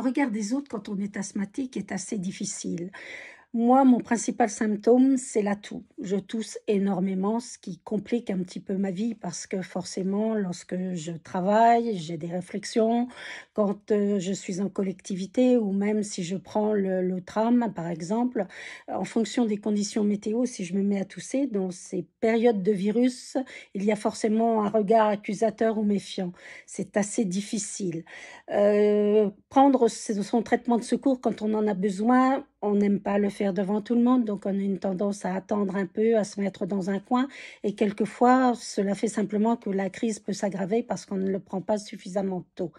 regard des autres quand on est asthmatique est assez difficile. Moi, mon principal symptôme, c'est la toux. Je tousse énormément, ce qui complique un petit peu ma vie parce que forcément, lorsque je travaille, j'ai des réflexions. Quand je suis en collectivité ou même si je prends le tram, par exemple, en fonction des conditions météo, si je me mets à tousser, dans ces périodes de virus, il y a forcément un regard accusateur ou méfiant. C'est assez difficile. Prendre son traitement de secours quand on en a besoin, on n'aime pas le faire devant tout le monde, donc on a une tendance à attendre un peu, à se mettre dans un coin. Et quelquefois, cela fait simplement que la crise peut s'aggraver parce qu'on ne le prend pas suffisamment tôt.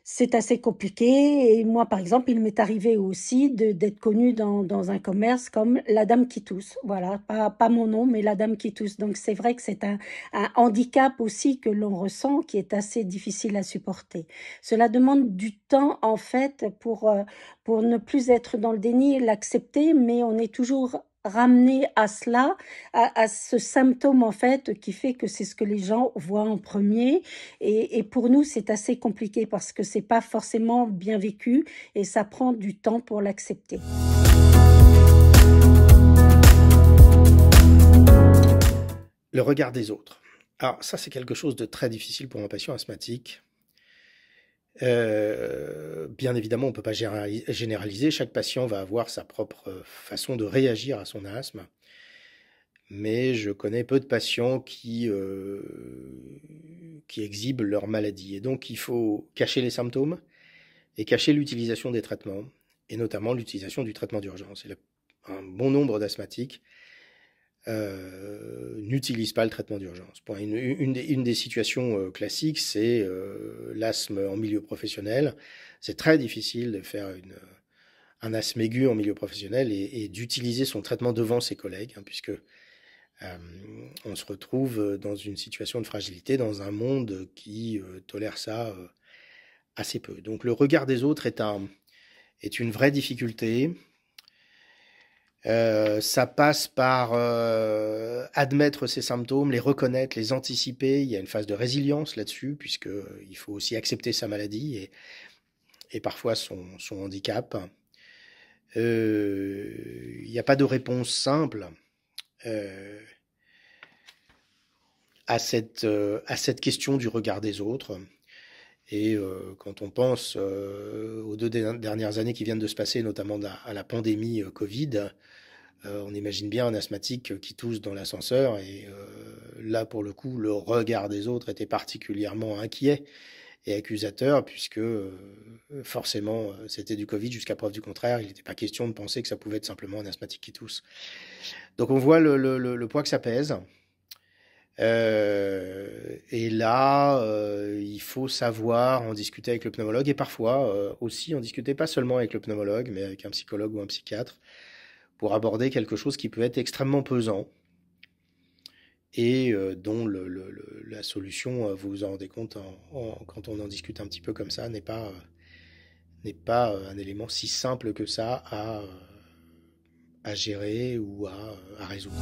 C'est assez compliqué et moi, par exemple, il m'est arrivé aussi d'être connue dans un commerce comme la dame qui tousse. Voilà, pas mon nom, mais la dame qui tousse. Donc c'est vrai que c'est un handicap aussi que l'on ressent qui est assez difficile à supporter. Cela demande du temps, en fait, pour ne plus être dans le déni et l'accepter, mais on est toujours ramené à cela, à ce symptôme, en fait, qui fait que c'est ce que les gens voient en premier. Et pour nous, c'est assez compliqué parce que c'est pas forcément bien vécu et ça prend du temps pour l'accepter. Le regard des autres. Alors ça, c'est quelque chose de très difficile pour un patient asthmatique. Bien évidemment, on ne peut pas généraliser. Chaque patient va avoir sa propre façon de réagir à son asthme. Mais je connais peu de patients qui exhibent leur maladie. Et donc, il faut cacher les symptômes et cacher l'utilisation des traitements, et notamment l'utilisation du traitement d'urgence. Et un bon nombre d'asthmatiques n'utilisent pas le traitement d'urgence. Une des situations classiques, c'est l'asthme en milieu professionnel. C'est très difficile de faire un asthme aigu en milieu professionnel et d'utiliser son traitement devant ses collègues, hein, puisque on se retrouve dans une situation de fragilité, dans un monde qui tolère ça assez peu. Donc le regard des autres est une vraie difficulté. Ça passe par admettre ses symptômes, les reconnaître, les anticiper. Il y a une phase de résilience là-dessus, puisqu'il faut aussi accepter sa maladie et parfois son handicap. Il n'y a pas de réponse simple à cette question du regard des autres. Et quand on pense aux 2 dernières années qui viennent de se passer, notamment à la pandémie Covid, on imagine bien un asthmatique qui tousse dans l'ascenseur. Et là, pour le coup, le regard des autres était particulièrement inquiet et accusateur, puisque forcément, c'était du Covid jusqu'à preuve du contraire. Il n'était pas question de penser que ça pouvait être simplement un asthmatique qui tousse. Donc on voit le poids que ça pèse. Et là, il faut savoir en discuter avec le pneumologue et parfois aussi en discuter pas seulement avec le pneumologue, mais avec un psychologue ou un psychiatre pour aborder quelque chose qui peut être extrêmement pesant et dont la solution, vous vous en rendez compte quand on en discute un petit peu comme ça, n'est pas un élément si simple que ça à gérer ou à résoudre.